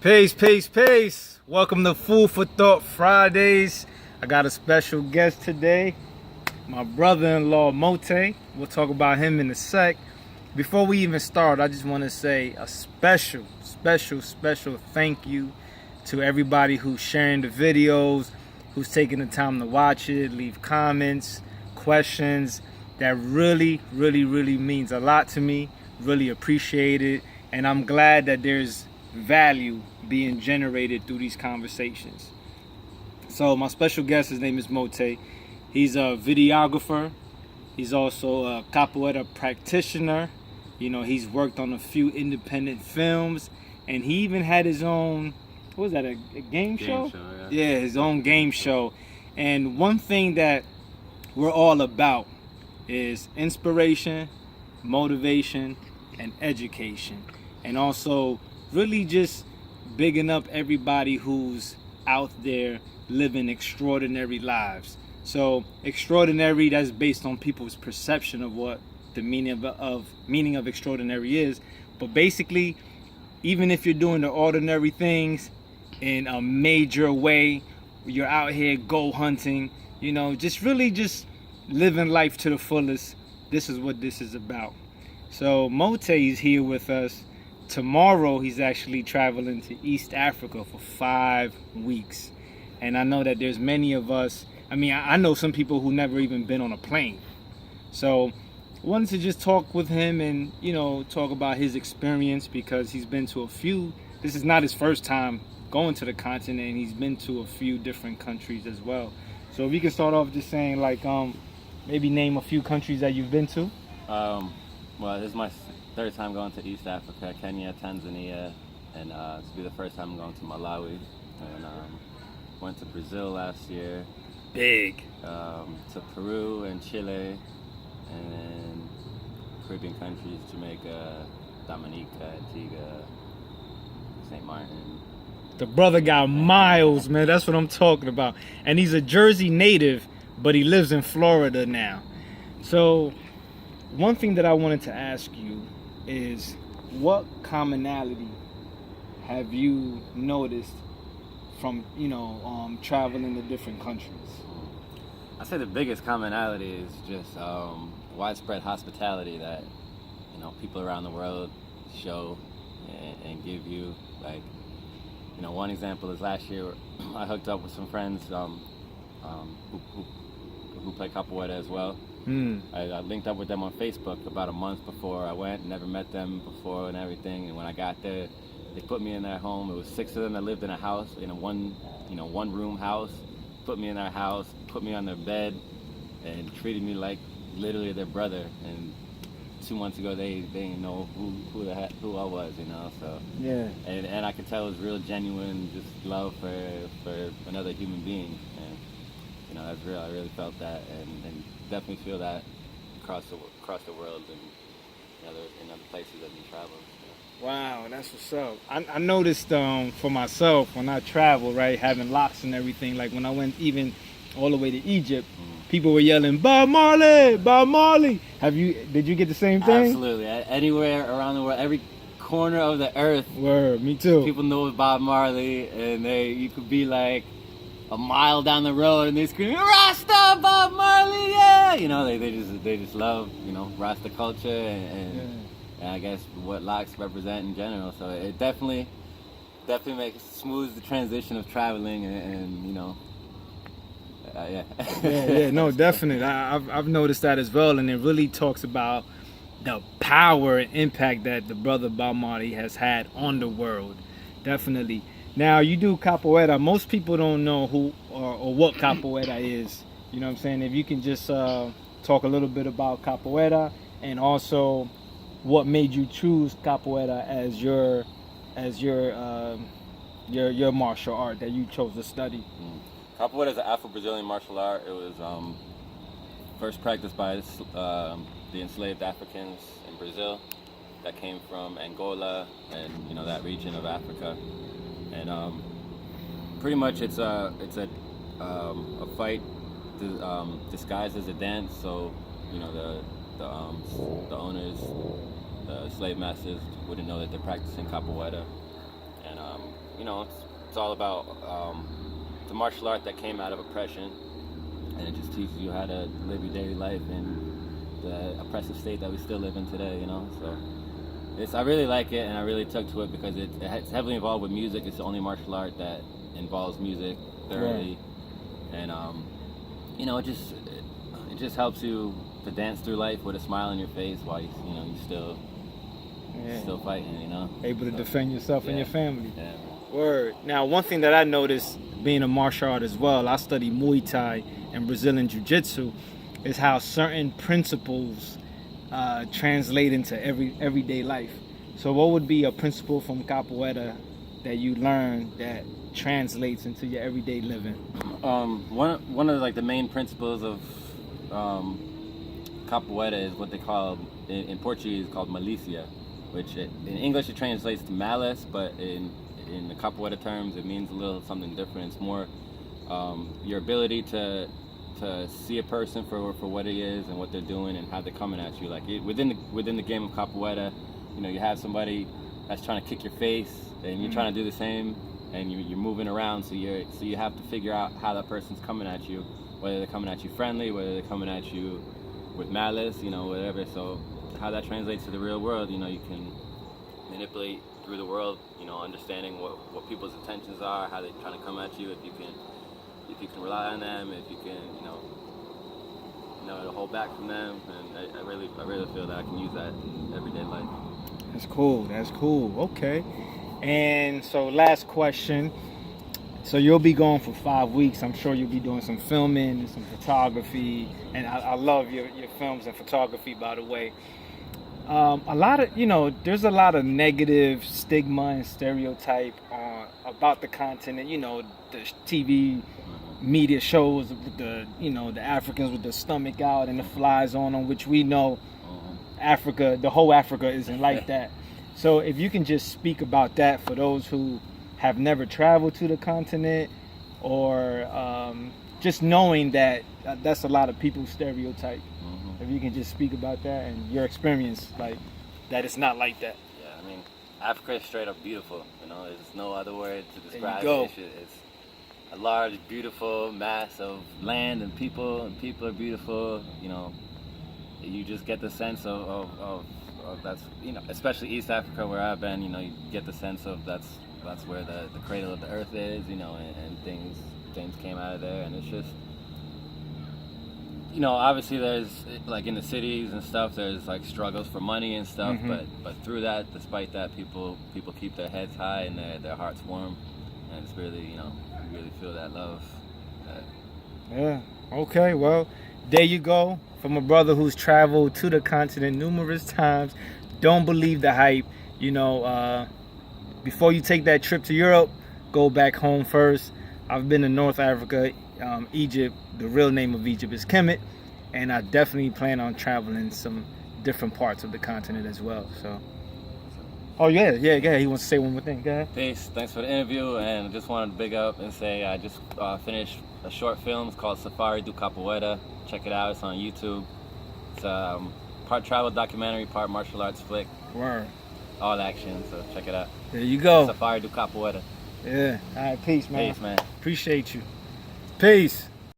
Peace, peace, peace. Welcome to Food for Thought Fridays. I got a special guest today, my brother-in-law Mote. We'll talk about him in a sec. Before we even start, I just want to say a special thank you to everybody who's sharing the videos, who's taking the time to watch it, leave comments, questions. That really means a lot to me. Really appreciate it. And I'm glad that there's value being generated through these conversations. So my special guest, his name is Mote. He's a videographer. He's also a Capoeira practitioner. You know, he's worked on a few independent films, and he even had his own, what was that, a game show? Yeah, his own game show. And one thing that we're all about is inspiration, motivation, and education. And also really just bigging up everybody who's out there living extraordinary lives. So extraordinary, that's based on people's perception of what the meaning of extraordinary is. But basically, even if you're doing the ordinary things in a major way, you're out here go hunting, you know, just really just living life to the fullest. This is what this is about. So Mote is here with us. Tomorrow he's actually traveling to East Afrika for 5 weeks. And I know that there's many of us, I know some people who never even been on a plane. So I wanted to just talk with him and, you know, talk about his experience, because he's been to a few, this is not his first time going to the continent, and he's been to a few different countries as well. So if you can start off just saying, like, maybe name a few countries that you've been to. Well, this is my third time going to East Africa, Kenya, Tanzania, and this will be the first time I'm going to Malawi. And went to Brazil last year. Big. To Peru and Chile, and then Caribbean countries, Jamaica, Dominica, Antigua, St. Martin. The brother got miles, man. That's what I'm talking about. And he's a Jersey native, but he lives in Florida now. So one thing that I wanted to ask you is, what commonality have you noticed from, you know, traveling to different countries? I'd say the biggest commonality is just widespread hospitality that, you know, people around the world show and give you. Like, you know, one example is last year I hooked up with some friends who play Capoeira as well. I linked up with them on Facebook about a month before I went. Never met them before and everything. And when I got there, they put me in their home. It was 6 of them that lived in a house, in a one room house. Put me in their house, put me on their bed, and treated me like literally their brother. And 2 months ago, they didn't know who I was, you know. So yeah. And I could tell it was real, genuine, just love for another human being. And you know, that's real. I really felt that, and definitely feel that across the world and in other places that we travel. Wow, that's what's up. I noticed for myself when I travel, right, having locks and everything, like when I went even all the way to Egypt, people were yelling, Bob Marley, Bob Marley. Did you get the same thing? Absolutely. Anywhere around the world, every corner of the earth. Word, me too. People know Bob Marley, and you could be like a mile down the road and they scream, Rasta, Bob Marley, yeah! You know, they just love, you know, Rasta culture and I guess what locks represent in general. So it definitely smooths the transition of traveling and you know, yeah, no, definitely. I've noticed that as well, and it really talks about the power and impact that the brother Bob Marley has had on the world. Definitely. Now, you do Capoeira. Most people don't know who or what Capoeira is. You know what I'm saying? If you can just talk a little bit about Capoeira, and also what made you choose Capoeira as your martial art that you chose to study. Capoeira is an Afro-Brazilian martial art. It was first practiced by the enslaved Africans in Brazil that came from Angola and, you know, that region of Africa. And pretty much it's a fight disguised as a dance. So, you know, the owners, the slave masters wouldn't know that they're practicing Capoeira. And you know, it's all about the martial art that came out of oppression, and it just teaches you how to live your daily life in the oppressive state that we still live in today, you know. So I really like it, and I really took to it because it's heavily involved with music. It's the only martial art that involves music thoroughly, and you know, it just helps you to dance through life with a smile on your face while you still fighting, you know. Able to defend yourself and your family. Yeah. Word. Now, one thing that I noticed being a martial art as well, I study Muay Thai and Brazilian Jiu-Jitsu, is how certain principles translate into everyday life. So what would be a principle from Capoeira that you learned that translates into your everyday living? One of like the main principles of Capoeira is what they call in Portuguese called malicia, which in English it translates to malice, but in the Capoeira terms it means a little something different. It's more your ability to see a person for what he is and what they're doing and how they're coming at you. Like within the game of Capoeira, you know, you have somebody that's trying to kick your face and you're trying to do the same, and you're moving around, so you have to figure out how that person's coming at you, whether they're coming at you friendly, whether they're coming at you with malice, you know, whatever. So how that translates to the real world, you know, you can manipulate through the world, you know, understanding what people's intentions are, how they're trying to come at you, if you can rely on them, if you can, you know, to hold back from them. And I really feel that I can use that in everyday life. That's cool. Okay. And so last question. So you'll be going for 5 weeks. I'm sure you'll be doing some filming and some photography. And I love your films and photography, by the way. A lot of, you know, there's a lot of negative stigma and stereotype about the continent. You know, the TV media shows with the Africans with the stomach out and the flies on them, which we know Africa, the whole Africa isn't like that. So if you can just speak about that for those who have never traveled to the continent, or just knowing that that's a lot of people's stereotype. If you can just speak about that and your experience, like that it's not like that. Yeah, I mean, Africa is straight up beautiful. You know, there's no other word to describe it. It's a large, beautiful mass of land and people are beautiful. You know, you just get the sense of that's, you know, especially East Afrika where I've been. You know, you get the sense of that's where the cradle of the earth is. You know, and things came out of there, and it's just, you know, obviously there's, like in the cities and stuff, there's like struggles for money and stuff, but through that, despite that, people keep their heads high and their hearts warm, and it's really, you know, you really feel that love. Yeah. Okay. Well, there you go, from a brother who's traveled to the continent numerous times. Don't believe the hype. You know, before you take that trip to Europe, go back home first. I've been to North Africa, Egypt. The real name of Egypt is Kemet, and I definitely plan on traveling some different parts of the continent as well. So, oh yeah, go ahead. He wants to say one more thing. Go ahead. Peace. Thanks for the interview, and I just wanted to big up and say I just finished a short film. It's called Safari do Capoeira. Check it out. It's on YouTube. It's part travel documentary, part martial arts flick. Word. All action. So check it out. There you go. Safari do Capoeira. Yeah. All right. Peace, man. Peace, man. Appreciate you. Peace.